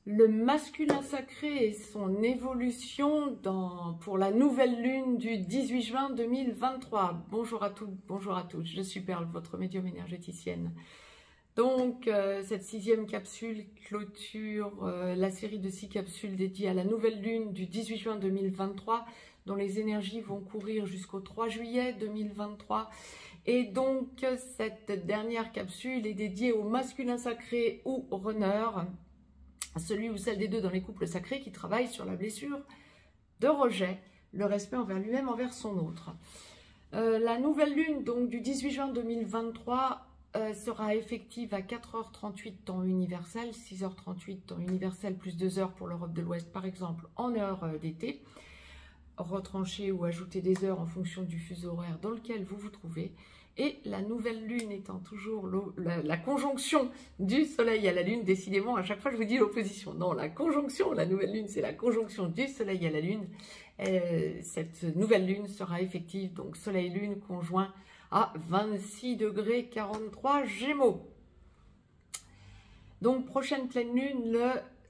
le masculin sacré et son évolution pour la nouvelle lune du 18 juin 2023. Bonjour à toutes, bonjour à tous, je suis Perle, votre médium énergéticienne. Donc, cette 6e capsule clôture la série de 6 capsules dédiées à la nouvelle lune du 18 juin 2023, dont les énergies vont courir jusqu'au 3 juillet 2023. Et donc, cette dernière capsule est dédiée au masculin sacré ou au runner, celui ou celle des deux dans les couples sacrés qui travaillent sur la blessure de rejet, le respect envers lui-même, envers son autre. La nouvelle lune donc du 18 juin 2023 sera effective à 4h38 temps universel, 6h38 temps universel plus 2 heures pour l'Europe de l'Ouest par exemple en heure d'été. Retrancher ou ajouter des heures en fonction du fuseau horaire dans lequel vous vous trouvez. Et la nouvelle lune étant toujours la conjonction du soleil à la lune, décidément à chaque fois je vous dis l'opposition. Non, la conjonction, la nouvelle lune c'est la conjonction du soleil à la lune. Cette nouvelle lune sera effective, donc soleil-lune conjoint à 26 degrés 43 Gémeaux. Donc prochaine pleine lune le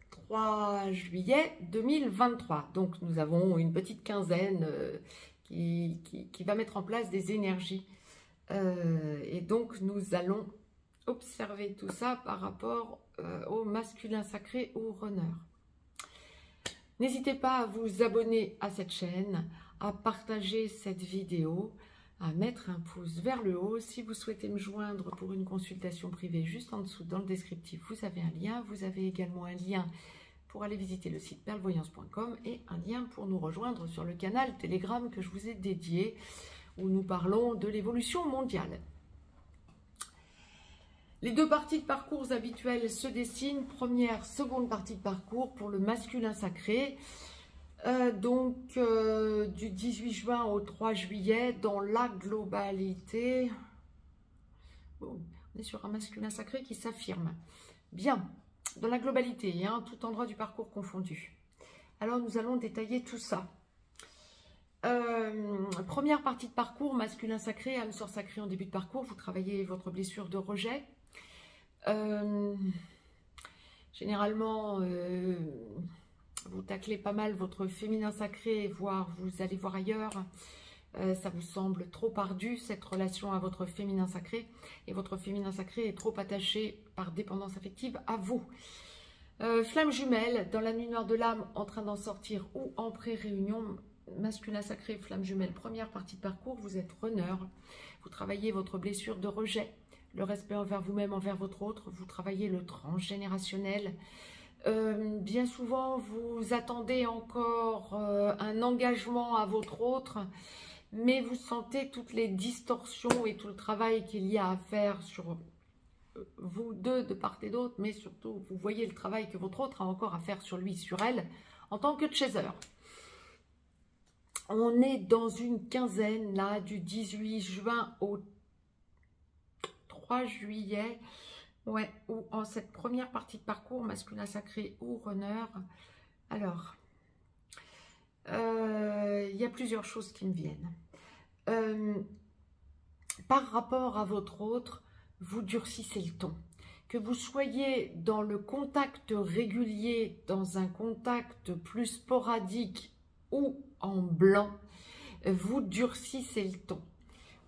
3 juillet 2023. Donc nous avons une petite quinzaine qui va mettre en place des énergies. Et donc nous allons observer tout ça par rapport au masculin sacré ou runner. N'hésitez pas à vous abonner à cette chaîne, à partager cette vidéo, à mettre un pouce vers le haut. Si vous souhaitez me joindre pour une consultation privée, juste en dessous dans le descriptif, vous avez un lien. Vous avez également un lien pour aller visiter le site perlevoyance.com et un lien pour nous rejoindre sur le canal Telegram que je vous ai dédié, où nous parlons de l'évolution mondiale. Les deux parties de parcours habituelles se dessinent. Première, seconde partie de parcours pour le masculin sacré. Du 18 juin au 3 juillet, dans la globalité. Bon, on est sur un masculin sacré qui s'affirme. Bien, dans la globalité, hein, tout endroit du parcours confondu. Alors, nous allons détailler tout ça. Première partie de parcours, masculin sacré, âme sœur sacrée en début de parcours, vous travaillez votre blessure de rejet. Généralement, vous taclez pas mal votre féminin sacré, voire vous allez voir ailleurs. Ça vous semble trop ardu, cette relation à votre féminin sacré. Et votre féminin sacré est trop attaché par dépendance affective à vous. Flamme jumelle, dans la nuit noire de l'âme, en train d'en sortir ou en pré-réunion. Masculin sacré, flamme jumelle, première partie de parcours, vous êtes runner, vous travaillez votre blessure de rejet, le respect envers vous-même, envers votre autre, vous travaillez le transgénérationnel. Bien souvent, vous attendez encore un engagement à votre autre, mais vous sentez toutes les distorsions et tout le travail qu'il y a à faire sur vous deux de part et d'autre, mais surtout, vous voyez le travail que votre autre a encore à faire sur lui, sur elle, en tant que chaser. On est dans une quinzaine, là, du 18 juin au 3 juillet, ouais, ou en cette première partie de parcours, masculin sacré ou runner. Alors, il y a plusieurs choses qui me viennent. Par rapport à votre autre, vous durcissez le ton. Que vous soyez dans le contact régulier, dans un contact plus sporadique, ou en blanc, vous durcissez le ton.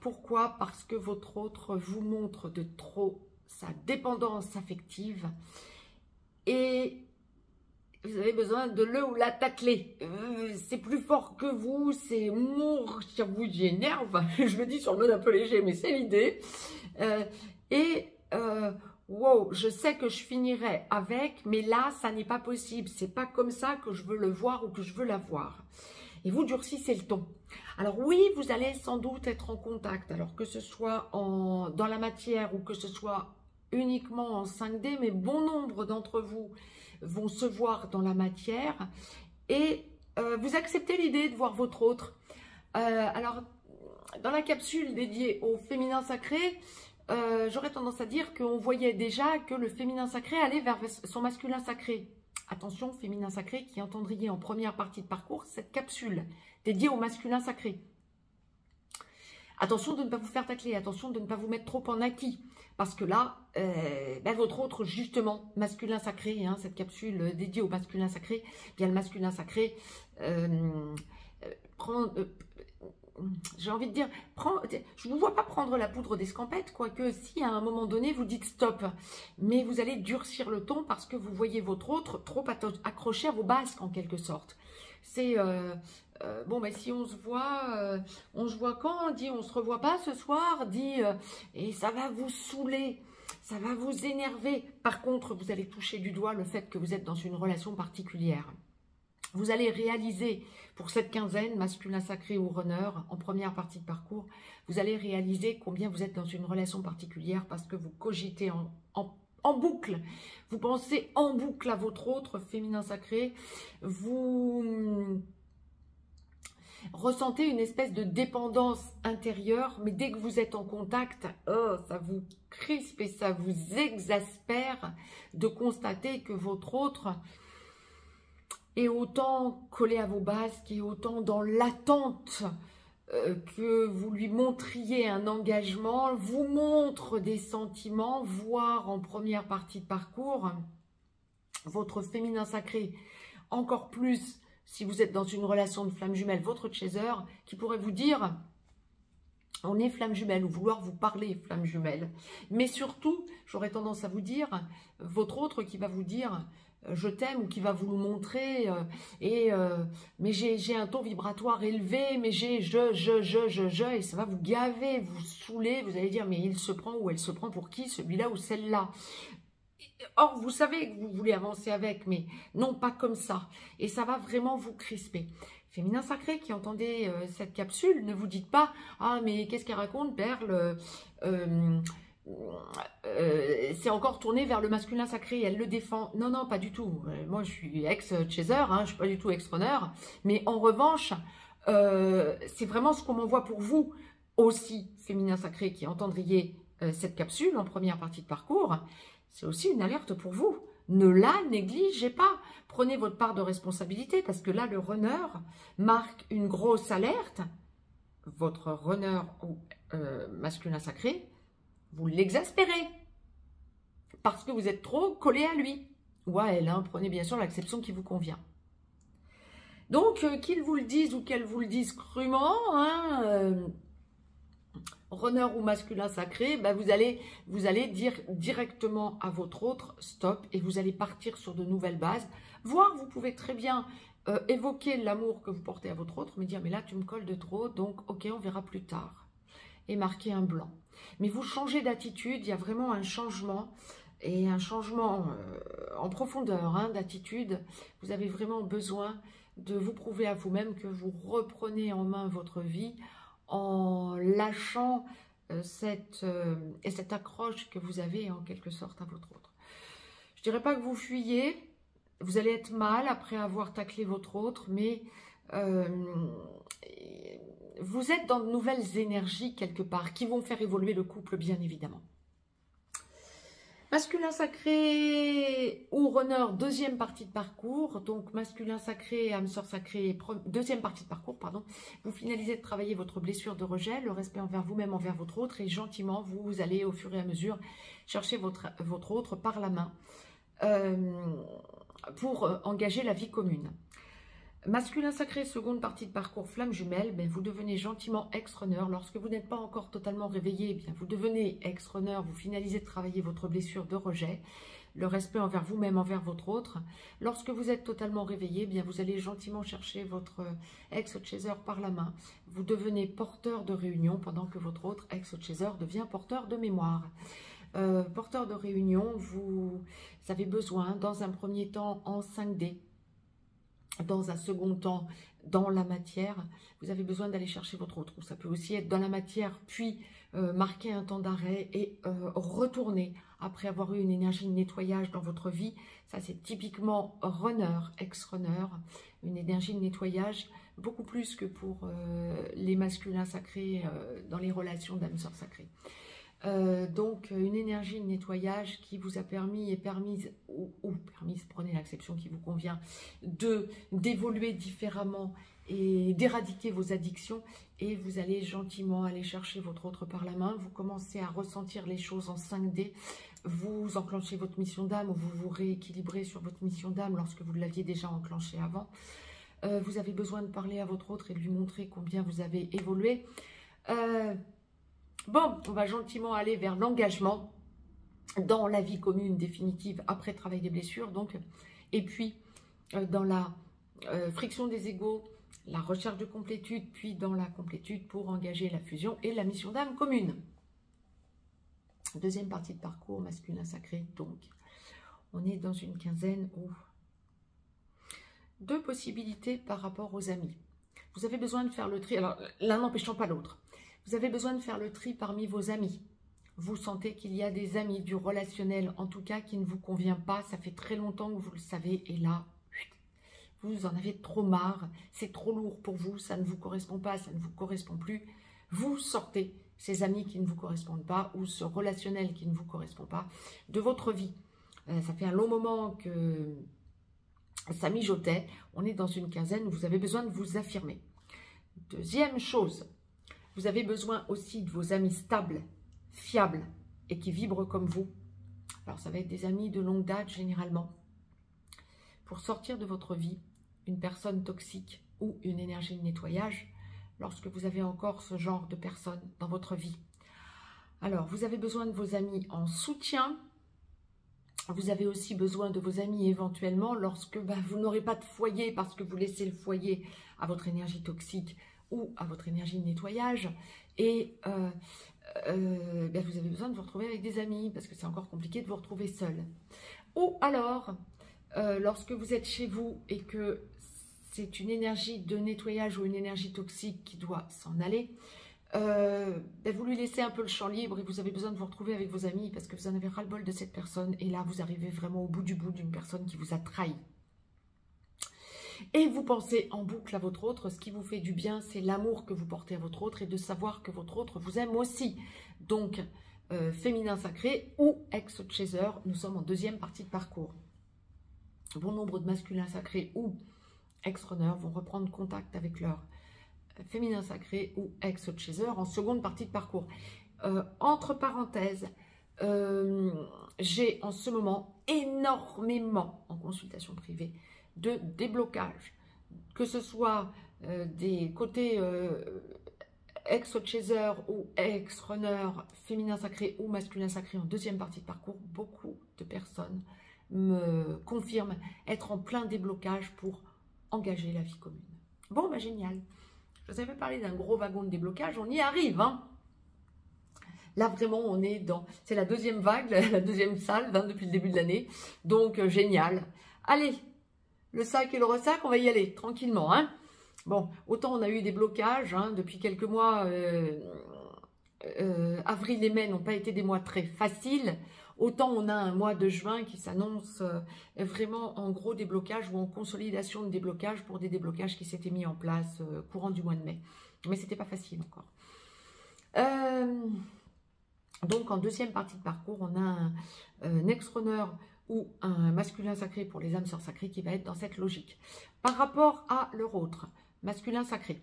Pourquoi? Parce que votre autre vous montre de trop sa dépendance affective et vous avez besoin de le ou la tacler. C'est plus fort que vous, c'est ça vous énerve. Je le dis sur le mode un peu léger, mais c'est l'idée. Wow, je sais que je finirai avec, mais là, ça n'est pas possible. C'est pas comme ça que je veux le voir ou que je veux la voir. Et vous durcissez le ton. Alors oui, vous allez sans doute être en contact, alors que ce soit dans la matière ou que ce soit uniquement en 5D, mais bon nombre d'entre vous vont se voir dans la matière et vous acceptez l'idée de voir votre autre. Alors, dans la capsule dédiée au féminin sacré, j'aurais tendance à dire qu'on voyait déjà que le féminin sacré allait vers son masculin sacré. Attention, féminin sacré qui entendriez en première partie de parcours cette capsule dédiée au masculin sacré. Attention de ne pas vous faire tacler, attention de ne pas vous mettre trop en acquis. Parce que là, votre autre, justement, masculin sacré, hein, cette capsule dédiée au masculin sacré, bien le masculin sacré, j'ai envie de dire, je ne vous vois pas prendre la poudre d'escampette, quoique si à un moment donné vous dites stop, mais vous allez durcir le ton parce que vous voyez votre autre trop accroché à vos basques en quelque sorte. C'est bon, mais si on se voit quand, dit on se revoit pas ce soir, dit et ça va vous saouler, ça va vous énerver. Par contre, vous allez toucher du doigt le fait que vous êtes dans une relation particulière. Vous allez réaliser pour cette quinzaine, masculin sacré ou runner, en première partie de parcours, vous allez réaliser combien vous êtes dans une relation particulière parce que vous cogitez en boucle. Vous pensez en boucle à votre autre, féminin sacré. Vous ressentez une espèce de dépendance intérieure, mais dès que vous êtes en contact, oh, ça vous crispe et ça vous exaspère de constater que votre autre est autant collé à vos bases, qui est autant dans l'attente que vous lui montriez un engagement, vous montre des sentiments, voire en première partie de parcours, votre féminin sacré, encore plus si vous êtes dans une relation de flamme jumelle, votre chaser, qui pourrait vous dire « on est flamme jumelle » ou vouloir vous parler flamme jumelle. Mais surtout, j'aurais tendance à vous dire, votre autre qui va vous dire je t'aime ou qui va vous le montrer mais j'ai un taux vibratoire élevé, mais j'ai je et ça va vous gaver, vous saouler, vous allez dire mais il se prend ou elle se prend pour qui, celui-là ou celle-là. Or vous savez que vous voulez avancer avec, mais non pas comme ça, et ça va vraiment vous crisper. Féminin sacré qui entendez cette capsule, ne vous dites pas ah mais qu'est-ce qu'elle raconte Perle, c'est encore tourné vers le masculin sacré, elle le défend. Non, non, pas du tout. Moi, je suis ex-chaser, hein, je ne suis pas du tout ex-runner. Mais en revanche, c'est vraiment ce qu'on m'envoie pour vous aussi, féminin sacré, qui entendriez cette capsule en première partie de parcours. C'est aussi une alerte pour vous. Ne la négligez pas. Prenez votre part de responsabilité parce que là, le runner marque une grosse alerte. Votre runner ou masculin sacré, vous l'exaspérez parce que vous êtes trop collé à lui ou à elle. Hein. Prenez bien sûr l'acception qui vous convient. Donc, qu'ils vous le disent ou qu'elles vous le disent crûment, hein, runner ou masculin sacré, ben vous allez dire directement à votre autre stop et vous allez partir sur de nouvelles bases. Voire, vous pouvez très bien évoquer l'amour que vous portez à votre autre, mais dire mais là tu me colles de trop, donc ok, on verra plus tard. Et marquer un blanc. Mais vous changez d'attitude, il y a vraiment un changement, et un changement en profondeur hein, d'attitude. Vous avez vraiment besoin de vous prouver à vous-même que vous reprenez en main votre vie en lâchant cette accroche que vous avez en quelque sorte à votre autre. Je ne dirais pas que vous fuyez, vous allez être mal après avoir taclé votre autre, mais vous êtes dans de nouvelles énergies quelque part qui vont faire évoluer le couple bien évidemment. Masculin sacré ou runner, deuxième partie de parcours. Donc masculin sacré, âme sœur sacrée, deuxième partie de parcours, pardon. Vous finalisez de travailler votre blessure de rejet, le respect envers vous-même, envers votre autre, et gentiment, vous allez au fur et à mesure chercher votre autre par la main pour engager la vie commune. Masculin sacré, seconde partie de parcours flamme jumelle, ben vous devenez gentiment ex-runner. Lorsque vous n'êtes pas encore totalement réveillé, bien vous devenez ex-runner, vous finalisez de travailler votre blessure de rejet, le respect envers vous-même, envers votre autre. Lorsque vous êtes totalement réveillé, bien vous allez gentiment chercher votre ex-chaser par la main. Vous devenez porteur de réunion pendant que votre autre ex-chaser devient porteur de mémoire. Porteur de réunion, vous avez besoin dans un premier temps en 5D, dans un second temps, dans la matière, vous avez besoin d'aller chercher votre autre. Ça peut aussi être dans la matière, puis marquer un temps d'arrêt et retourner après avoir eu une énergie de nettoyage dans votre vie. Ça, c'est typiquement runner, ex-runner, une énergie de nettoyage, beaucoup plus que pour les masculins sacrés dans les relations d'âme sœur sacrée. Donc une énergie de nettoyage qui vous a permis et permise, ou permise, prenez l'acception qui vous convient, d'évoluer différemment et d'éradiquer vos addictions, et vous allez gentiment aller chercher votre autre par la main, vous commencez à ressentir les choses en 5D, vous enclenchez votre mission d'âme, ou vous vous rééquilibrez sur votre mission d'âme lorsque vous l'aviez déjà enclenchée avant. Vous avez besoin de parler à votre autre et de lui montrer combien vous avez évolué. Bon, on va gentiment aller vers l'engagement dans la vie commune définitive après travail des blessures, donc, et puis dans la friction des égos, la recherche de complétude, puis dans la complétude pour engager la fusion et la mission d'âme commune. Deuxième partie de parcours masculin sacré, donc on est dans une quinzaine où deux possibilités par rapport aux amis. Vous avez besoin de faire le tri, alors l'un n'empêchant pas l'autre. Vous avez besoin de faire le tri parmi vos amis. Vous sentez qu'il y a des amis, du relationnel, en tout cas, qui ne vous convient pas. Ça fait très longtemps que vous le savez. Et là, vous en avez trop marre. C'est trop lourd pour vous. Ça ne vous correspond pas, ça ne vous correspond plus. Vous sortez ces amis qui ne vous correspondent pas ou ce relationnel qui ne vous correspond pas de votre vie. Ça fait un long moment que ça mijotait. On est dans une quinzaine où vous avez besoin de vous affirmer. Deuxième chose, vous avez besoin aussi de vos amis stables, fiables et qui vibrent comme vous. Alors, ça va être des amis de longue date généralement. Pour sortir de votre vie, une personne toxique ou une énergie de nettoyage, lorsque vous avez encore ce genre de personnes dans votre vie. Alors, vous avez besoin de vos amis en soutien. Vous avez aussi besoin de vos amis éventuellement lorsque vous n'aurez pas de foyer parce que vous laissez le foyer à votre énergie toxique ou à votre énergie de nettoyage, et vous avez besoin de vous retrouver avec des amis, parce que c'est encore compliqué de vous retrouver seul. Ou alors, lorsque vous êtes chez vous et que c'est une énergie de nettoyage ou une énergie toxique qui doit s'en aller, vous lui laissez un peu le champ libre et vous avez besoin de vous retrouver avec vos amis, parce que vous en avez ras-le-bol de cette personne, et là, vous arrivez vraiment au bout du bout d'une personne qui vous a trahi. Et vous pensez en boucle à votre autre. Ce qui vous fait du bien, c'est l'amour que vous portez à votre autre et de savoir que votre autre vous aime aussi. Donc, féminin sacré ou ex-chaser, nous sommes en deuxième partie de parcours. Bon nombre de masculins sacrés ou ex-runner vont reprendre contact avec leur féminin sacré ou ex-chaser en seconde partie de parcours. Entre parenthèses, j'ai en ce moment énormément en consultation privée de déblocage, que ce soit des côtés ex-chaser ou ex-runner, féminin sacré ou masculin sacré en deuxième partie de parcours. Beaucoup de personnes me confirment être en plein déblocage pour engager la vie commune. Bon, génial. Je vous avais parlé d'un gros wagon de déblocage, on y arrive, hein. Là, vraiment, on est dans... C'est la deuxième vague, la deuxième salve depuis le début de l'année. Donc, génial. Allez, le sac et le ressac, on va y aller tranquillement, hein. Bon, autant on a eu des blocages, hein, depuis quelques mois, avril et mai n'ont pas été des mois très faciles, autant on a un mois de juin qui s'annonce vraiment en gros déblocage ou en consolidation de déblocage pour des déblocages qui s'étaient mis en place courant du mois de mai. Mais c'était pas facile encore. Donc en deuxième partie de parcours, on a un ex-runner ou un masculin sacré pour les âmes sœurs sacrées qui va être dans cette logique. Par rapport à leur autre, masculin sacré.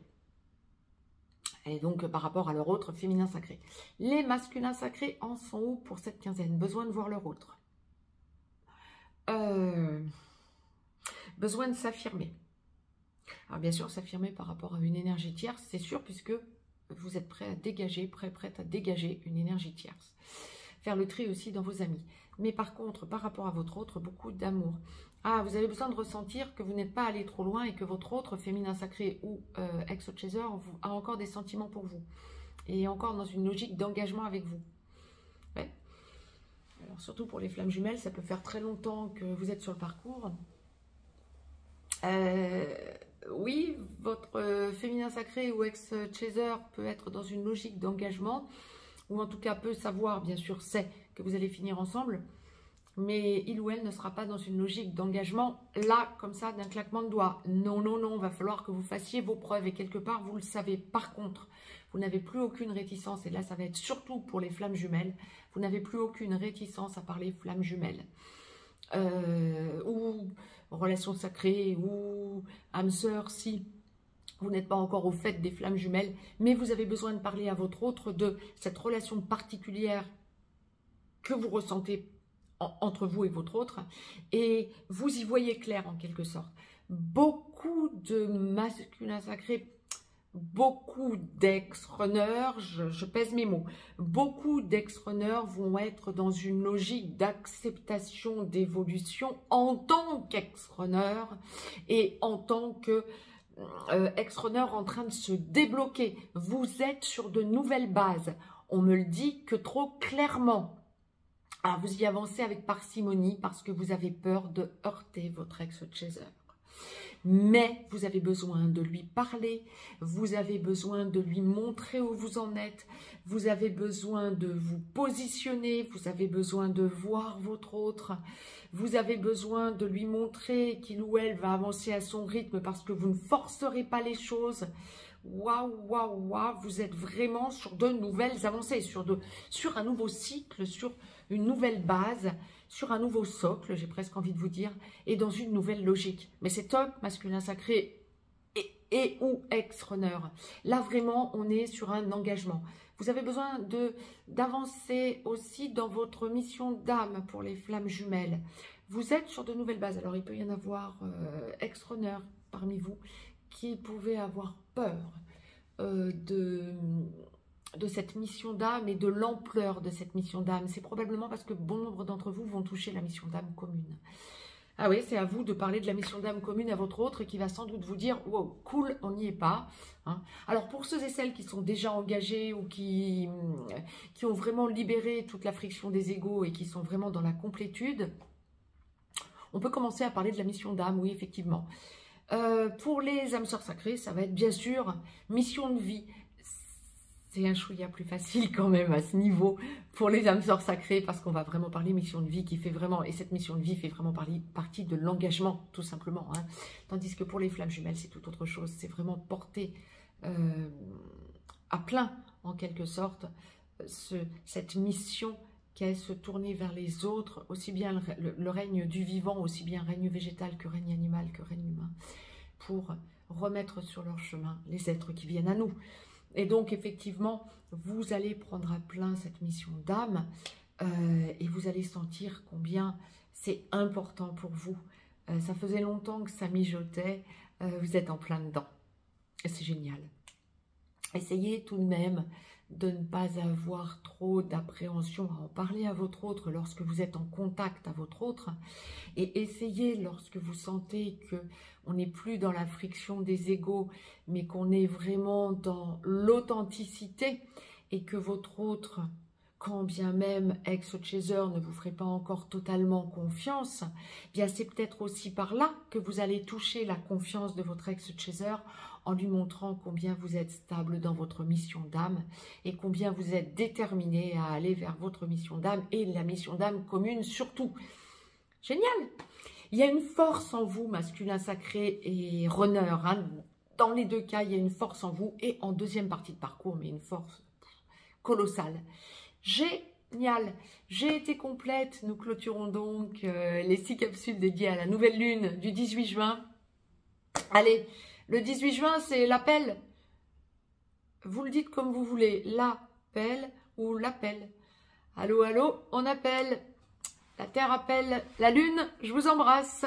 Et donc par rapport à leur autre, féminin sacré. Les masculins sacrés en sont où pour cette quinzaine? Besoin de voir leur autre. Besoin de s'affirmer. Alors bien sûr, s'affirmer par rapport à une énergie tierce, c'est sûr, puisque vous êtes prêt à dégager, prête à dégager une énergie tierce. Faire le tri aussi dans vos amis. Mais par contre, par rapport à votre autre, beaucoup d'amour. Ah, vous avez besoin de ressentir que vous n'êtes pas allé trop loin et que votre autre, féminin sacré ou ex-chaser, a encore des sentiments pour vous. Et encore dans une logique d'engagement avec vous. Ouais. Alors surtout pour les flammes jumelles, ça peut faire très longtemps que vous êtes sur le parcours. Oui, votre féminin sacré ou ex-chaser peut être dans une logique d'engagement, ou en tout cas peut savoir, bien sûr, sait que vous allez finir ensemble, mais il ou elle ne sera pas dans une logique d'engagement, là, comme ça, d'un claquement de doigts. Non, non, non, il va falloir que vous fassiez vos preuves, et quelque part, vous le savez. Par contre, vous n'avez plus aucune réticence, et là ça va être surtout pour les flammes jumelles, vous n'avez plus aucune réticence à parler flammes jumelles, ou relations sacrées, ou âme sœur, si vous n'êtes pas encore au fait des flammes jumelles, mais vous avez besoin de parler à votre autre de cette relation particulière que vous ressentez entre vous et votre autre, et vous y voyez clair en quelque sorte. Beaucoup de masculins sacrés, beaucoup d'ex-runners, je pèse mes mots, beaucoup d'ex-runners vont être dans une logique d'acceptation, d'évolution en tant qu'ex-runner et en tant que ex-runner en train de se débloquer. Vous êtes sur de nouvelles bases. On me le dit que trop clairement. Alors vous y avancez avec parcimonie parce que vous avez peur de heurter votre ex-chaser. Mais vous avez besoin de lui parler, vous avez besoin de lui montrer où vous en êtes, vous avez besoin de vous positionner, vous avez besoin de voir votre autre, vous avez besoin de lui montrer qu'il ou elle va avancer à son rythme parce que vous ne forcerez pas les choses. Waouh, waouh, waouh, vous êtes vraiment sur de nouvelles avancées, sur un nouveau cycle, sur une nouvelle base, sur un nouveau socle, j'ai presque envie de vous dire, et dans une nouvelle logique. Mais c'est top, masculin sacré et ou ex-runner. Là, vraiment, on est sur un engagement. Vous avez besoin d'avancer aussi dans votre mission d'âme pour les flammes jumelles. Vous êtes sur de nouvelles bases. Alors, il peut y en avoir ex-runner parmi vous qui pouvaient avoir peur de cette mission d'âme et de l'ampleur de cette mission d'âme. C'est probablement parce que bon nombre d'entre vous vont toucher la mission d'âme commune. Ah oui, c'est à vous de parler de la mission d'âme commune à votre autre qui va sans doute vous dire « Wow, cool, on n'y est pas hein. ». Alors pour ceux et celles qui sont déjà engagés ou qui ont vraiment libéré toute la friction des égos et qui sont vraiment dans la complétude, on peut commencer à parler de la mission d'âme, oui effectivement. Pour les âmes sœurs sacrées, ça va être bien sûr mission de vie. C'est un chouïa plus facile quand même à ce niveau pour les âmes sœurs sacrées parce qu'on va vraiment parler mission de vie qui fait vraiment, et cette mission de vie fait vraiment partie de l'engagement tout simplement. Hein. Tandis que pour les flammes jumelles, c'est tout autre chose. C'est vraiment porter à plein en quelque sorte cette mission qu'est se tourner vers les autres, aussi bien le règne du vivant, aussi bien règne végétal que règne animal, que règne humain, pour remettre sur leur chemin les êtres qui viennent à nous. Et donc, effectivement, vous allez prendre à plein cette mission d'âme et vous allez sentir combien c'est important pour vous. Ça faisait longtemps que ça mijotait, vous êtes en plein dedans. C'est génial. Essayez tout de même de ne pas avoir trop d'appréhension à en parler à votre autre lorsque vous êtes en contact à votre autre. Et essayez, lorsque vous sentez qu'on n'est plus dans la friction des égos, mais qu'on est vraiment dans l'authenticité et que votre autre, quand bien même ex-chaser ne vous ferait pas encore totalement confiance, bien c'est peut-être aussi par là que vous allez toucher la confiance de votre ex-chaser en lui montrant combien vous êtes stable dans votre mission d'âme et combien vous êtes déterminé à aller vers votre mission d'âme et la mission d'âme commune surtout. Génial! Il y a une force en vous, masculin sacré et runner. Hein. Dans les deux cas, il y a une force en vous et en deuxième partie de parcours, mais une force colossale. Génial! J'ai été complète. Nous clôturons donc les 6 capsules dédiées à la nouvelle lune du 18 juin. Allez! Le 18 juin, c'est l'appel. Vous le dites comme vous voulez. L'appel ou l'appel. Allô, allô, on appelle. La Terre appelle la Lune. Je vous embrasse.